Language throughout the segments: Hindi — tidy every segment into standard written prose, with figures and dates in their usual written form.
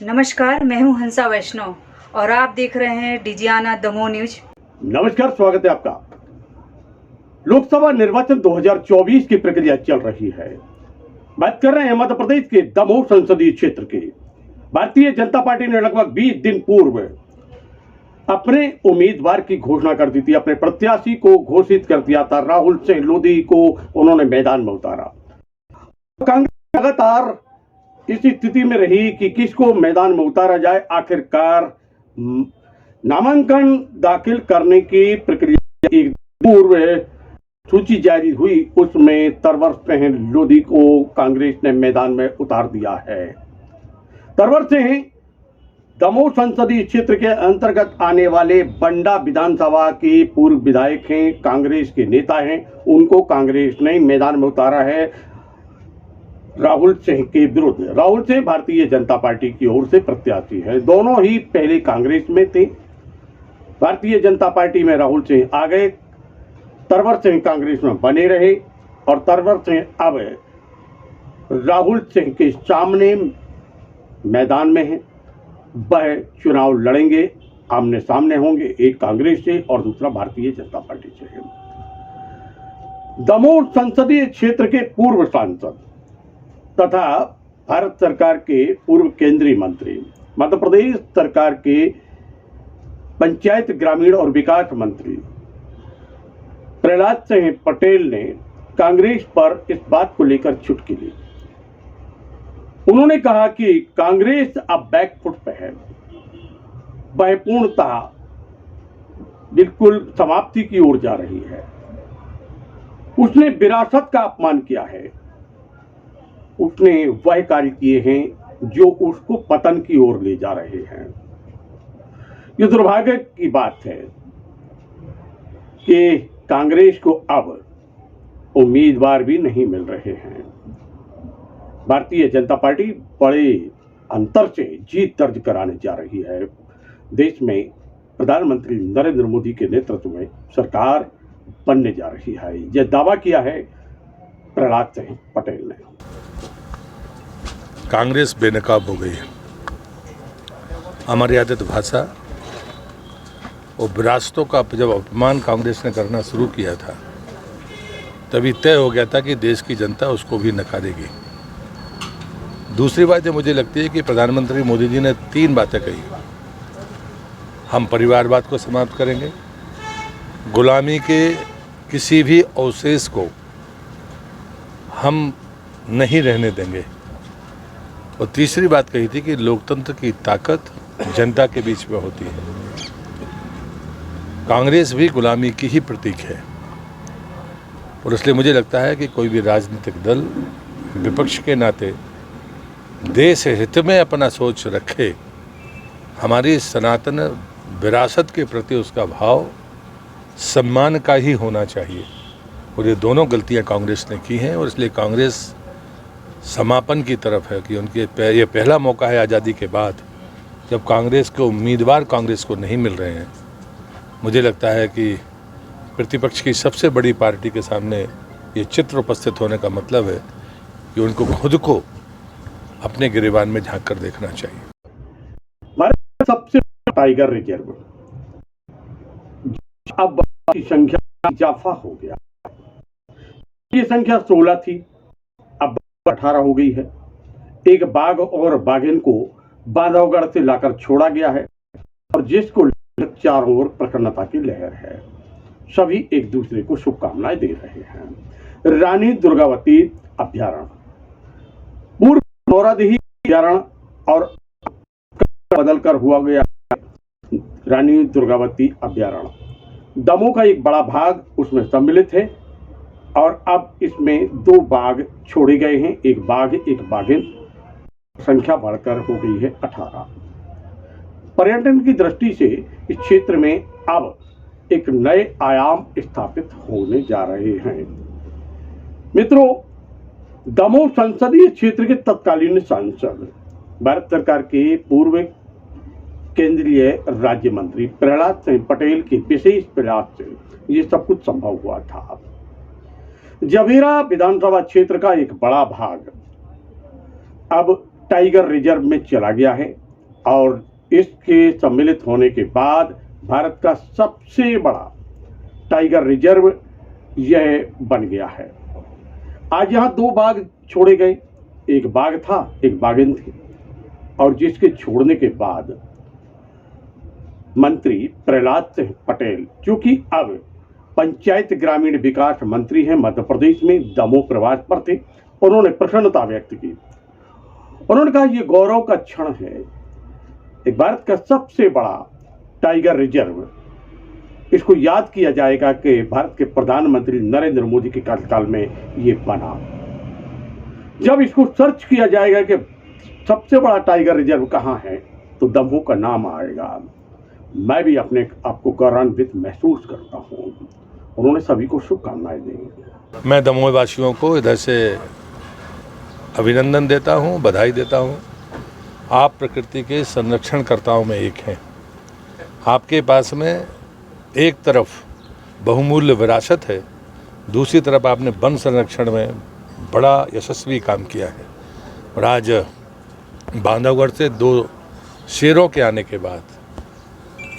नमस्कार, मैं हूं हंसा वैष्णव और आप देख रहे हैं डिजियाना दमोह न्यूज। नमस्कार, स्वागत है आपका। लोकसभा निर्वाचन 2024 की प्रक्रिया चल रही है। बात कर रहे हैं मध्य प्रदेश के दमोह संसदीय क्षेत्र की। भारतीय जनता पार्टी ने लगभग 20 दिन पूर्व अपने उम्मीदवार की घोषणा कर दी थी। अपने प्रत्याशी को घोषित कर दिया था। राहुल सिंह लोधी को उन्होंने मैदान में उतारा। कांग्रेस लगातार इस स्थिति में रही कि किसको मैदान में उतारा जाए। आखिरकार नामांकन दाखिल करने की प्रक्रिया एक पूर्व सूची जारी हुई, उसमें तरवर सिंह लोधी को कांग्रेस ने मैदान में उतार दिया है। तरवर सिंह दमोह संसदीय क्षेत्र के अंतर्गत आने वाले बंडा विधानसभा के पूर्व विधायक हैं, कांग्रेस के नेता हैं। उनको कांग्रेस ने मैदान में उतारा है राहुल सिंह के विरुद्ध। राहुल सिंह भारतीय जनता पार्टी की ओर से प्रत्याशी हैं। दोनों ही पहले कांग्रेस में थे। भारतीय जनता पार्टी में राहुल सिंह आ गए, तरवर सिंह कांग्रेस में बने रहे और तरवर सिंह अब राहुल सिंह के सामने मैदान में हैं। वह चुनाव लड़ेंगे, आमने सामने होंगे, एक कांग्रेस से और दूसरा भारतीय जनता पार्टी से है। दमोह संसदीय क्षेत्र के पूर्व सांसद तथा भारत सरकार के पूर्व केंद्रीय मंत्री, मध्य प्रदेश सरकार के पंचायत ग्रामीण और विकास मंत्री प्रहलाद सिंह पटेल ने कांग्रेस पर इस बात को लेकर चुटकी ली। उन्होंने कहा कि कांग्रेस अब बैकफुट पे है, वह पूर्णतः बिल्कुल समाप्ति की ओर जा रही है। उसने विरासत का अपमान किया है। उसने वह कार्य किए हैं जो उसको पतन की ओर ले जा रहे हैं। ये दुर्भाग्य की बात है कि कांग्रेस को अब उम्मीदवार भी नहीं मिल रहे हैं। भारतीय जनता पार्टी बड़े अंतर से जीत दर्ज कराने जा रही है। देश में प्रधानमंत्री नरेंद्र मोदी के नेतृत्व में सरकार बनने जा रही है। यह दावा किया है प्रहलाद सिंह पटेल ने। कांग्रेस बेनकाब हो गई है। अमर्यादित भाषा और विरासतों का जब अपमान कांग्रेस ने करना शुरू किया था, तभी तय हो गया था कि देश की जनता उसको भी नकारेगी। दूसरी बात ये मुझे लगती है कि प्रधानमंत्री मोदी जी ने 3 बातें कही। हम परिवारवाद को समाप्त करेंगे, गुलामी के किसी भी अवशेष को हम नहीं रहने देंगे, और तीसरी बात कही थी कि लोकतंत्र की ताकत जनता के बीच में होती है। कांग्रेस भी गुलामी की ही प्रतीक है, और इसलिए मुझे लगता है कि कोई भी राजनीतिक दल विपक्ष के नाते देश हित में अपना सोच रखे, हमारी सनातन विरासत के प्रति उसका भाव सम्मान का ही होना चाहिए। और ये दोनों गलतियां कांग्रेस ने की हैं, और इसलिए कांग्रेस समापन की तरफ है कि उनके ये पहला मौका है आज़ादी के बाद जब कांग्रेस के उम्मीदवार कांग्रेस को नहीं मिल रहे हैं। मुझे लगता है कि प्रतिपक्ष की सबसे बड़ी पार्टी के सामने ये चित्र उपस्थित होने का मतलब है कि उनको खुद को अपने गिरेबान में झांक कर देखना चाहिए। हमारे सबसे टाइगर रिजर्व अब की संख्या इजाफा हो गया। ये संख्या 16 थी, अब 18 हो गई है। एक बाघ और बाघिन को बांधवगढ़ से लाकर छोड़ा गया है, और जिसको चारों ओर प्रसन्नता की लहर है। सभी एक दूसरे को शुभकामनाएं दे रहे हैं। रानी दुर्गावती अभ्यारण्य, पूर्व नौरादेही अभ्यारण्य और बदलकर हुआ गया रानी दुर्गावती अभ्यारण्य। दमोह का एक बड़ा भाग उसमें सम्मिलित है, और अब इसमें 2 बाघ छोड़े गए हैं, एक बाघ एक बाघिन। संख्या बढ़कर हो गई है 18। पर्यटन की दृष्टि से इस क्षेत्र में अब एक नए आयाम स्थापित होने जा रहे हैं। मित्रों, दमोह संसदीय क्षेत्र के तत्कालीन सांसद, भारत सरकार के पूर्व केंद्रीय राज्य मंत्री प्रहलाद सिंह पटेल के विशेष प्रयास से ये सब कुछ संभव हुआ था। जबीरा विधानसभा क्षेत्र का एक बड़ा भाग अब टाइगर रिजर्व में चला गया है। और इसके सम्मिलित होने के बाद भारत का सबसे बड़ा टाइगर रिजर्व यह बन गया है। आज यहाँ 2 बाघ छोड़े गए, एक बाघ था, एक बाघिन थी, और जिसके छोड़ने के बाद मंत्री प्रहलाद सिंह पटेल, जो कि अब पंचायत ग्रामीण विकास मंत्री हैं मध्य प्रदेश में, दमोह प्रवास पर थे। उन्होंने प्रसन्नता व्यक्त की। उन्होंने कहा यह गौरव का क्षण है, एक भारत का सबसे बड़ा टाइगर रिजर्व, इसको याद किया जाएगा कि भारत के प्रधानमंत्री नरेंद्र मोदी के कार्यकाल में ये बना। जब इसको सर्च किया जाएगा कि सबसे बड़ा टाइगर रिजर्व कहाँ है, तो दमोह का नाम आएगा। मैं भी अपने आप को गौरवान्वित महसूस करता हूँ। उन्होंने सभी को शुभकामनाएं दी। मैं दमोह वासियों को इधर से अभिनंदन देता हूँ, बधाई देता हूँ। आप प्रकृति के संरक्षणकर्ताओं में एक हैं। आपके पास में एक तरफ बहुमूल्य विरासत है, दूसरी तरफ आपने वन संरक्षण में बड़ा यशस्वी काम किया है। और आज बांधवगढ़ से 2 शेरों के आने के बाद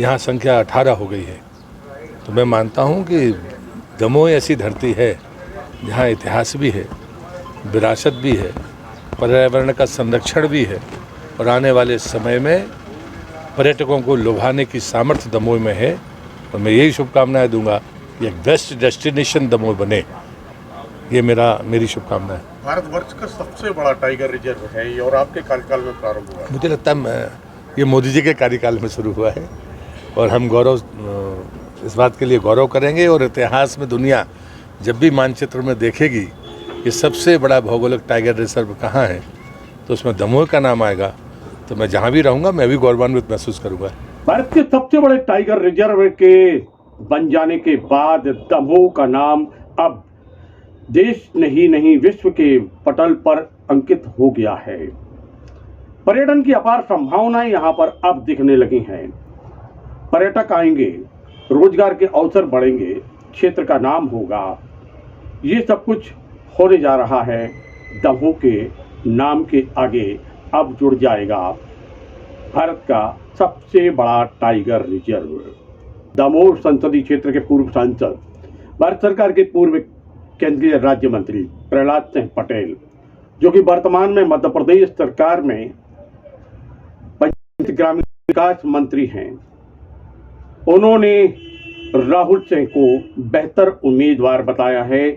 यहाँ संख्या 18 हो गई है। तो मैं मानता हूँ कि दमोह ऐसी धरती है जहाँ इतिहास भी है, विरासत भी है, पर्यावरण का संरक्षण भी है, और आने वाले समय में पर्यटकों को लुभाने की सामर्थ्य दमोह में है। और मैं यही शुभकामनाएं दूंगा कि एक बेस्ट डेस्टिनेशन दमोह बने। ये मेरी शुभकामना है। भारतवर्ष का सबसे बड़ा टाइगर रिजर्व है ये, और आपके कार्यकाल में प्रारंभ हुआ है। मुझे लगता है ये मोदी जी के कार्यकाल में शुरू हुआ है, और हम इस बात के लिए गौरव करेंगे। और इतिहास में दुनिया जब भी मानचित्र में देखेगी कि सबसे बड़ा भौगोलिक टाइगर रिजर्व कहाँ है, तो उसमें दमोह का नाम आएगा। तो मैं जहाँ भी रहूँगा मैं भी गौरवान्वित महसूस करूँगा। भारत के सबसे बड़े टाइगर रिजर्व के बन जाने के बाद दमोह का नाम अब देश नहीं विश्व के पटल पर अंकित हो गया है। पर्यटन की अपार संभावनाएं यहाँ पर अब दिखने लगी हैं। पर्यटक आएंगे, रोजगार के अवसर बढ़ेंगे, क्षेत्र का नाम होगा। ये सब कुछ होने जा रहा है। दमोह के नाम के आगे अब जुड़ जाएगा भारत का सबसे बड़ा टाइगर रिजर्व। दमोह संसदीय क्षेत्र के पूर्व सांसद, भारत सरकार के पूर्व केंद्रीय राज्य मंत्री प्रहलाद सिंह पटेल, जो कि वर्तमान में मध्य प्रदेश सरकार में पंचायत ग्रामीण विकास मंत्री हैं, उन्होंने राहुल सिंह को बेहतर उम्मीदवार बताया है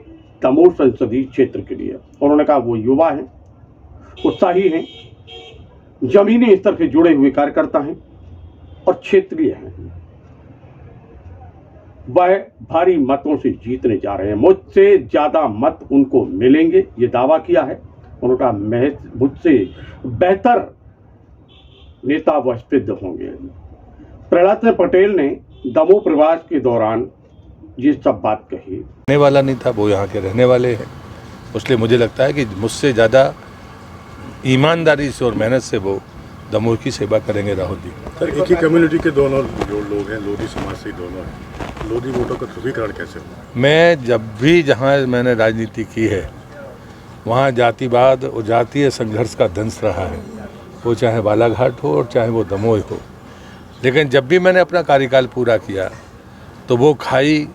दमोह संसदीय क्षेत्र के लिए। उन्होंने कहा वो युवा हैं, उत्साही हैं, जमीनी स्तर से जुड़े हुए कार्यकर्ता हैं और क्षेत्रीय हैं। वह भारी मतों से जीतने जा रहे हैं। मुझसे ज्यादा मत उनको मिलेंगे, ये दावा किया है। उन्होंने कहा मुझसे बेहतर नेता वह सिद्ध होंगे। प्रहलाद सिंह पटेल ने दमोह प्रवास के दौरान ये सब बात कही। रहने वाला नहीं था, वो यहाँ के रहने वाले हैं। इसलिए मुझे लगता है कि मुझसे ज़्यादा ईमानदारी से और मेहनत से वो दमोह की सेवा करेंगे राहुल जी। सर, एक ही कम्युनिटी के दोनों जो लोग हैं, लोधी समाज से दोनों हैं, लोधी वोटों का ध्रुवीकरण कैसे हुआ? मैं जब भी जहाँ मैंने राजनीति की है वहाँ जातिवाद और जातीय संघर्ष का दंश रहा है, वो चाहे बालाघाट हो और चाहे वो दमोह हो। लेकिन जब भी मैंने अपना कार्यकाल पूरा किया तो वो खाई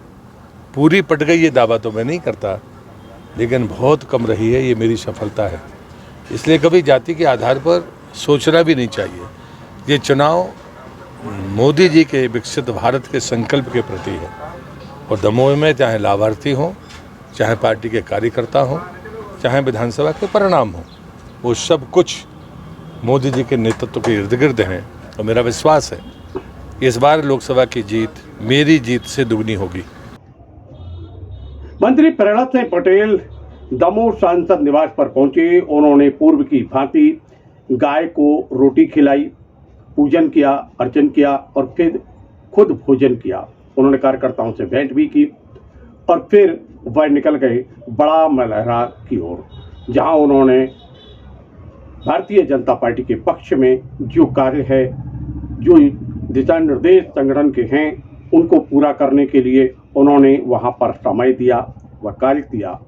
पूरी पट गई, ये दावा तो मैं नहीं करता, लेकिन बहुत कम रही है, ये मेरी सफलता है। इसलिए कभी जाति के आधार पर सोचना भी नहीं चाहिए। ये चुनाव मोदी जी के विकसित भारत के संकल्प के प्रति है। और दमोह में चाहे लाभार्थी हों, चाहे पार्टी के कार्यकर्ता हों, चाहे विधानसभा के परिणाम हों, वो सब कुछ मोदी जी के नेतृत्व के इर्द गिर्द हैं। और मेरा विश्वास है इस बार लोकसभा की जीत मेरी जीत से दुगनी होगी। मंत्री प्रहलाद सिंह पटेल दमोह सांसद निवास पर पहुंचे। उन्होंने पूर्व की भांति गाय को रोटी खिलाई, पूजन किया, अर्चन किया और फिर खुद भोजन किया। उन्होंने कार्यकर्ताओं से भेंट भी की और फिर वह निकल गए बड़ा मलहरा की ओर, जहां उन्होंने भारतीय जनता पार्टी के पक्ष में जो कार्य है, जो दिशा निर्देश संगठन के हैं, उनको पूरा करने के लिए उन्होंने वहां पर समय दिया, वह कार्य किया।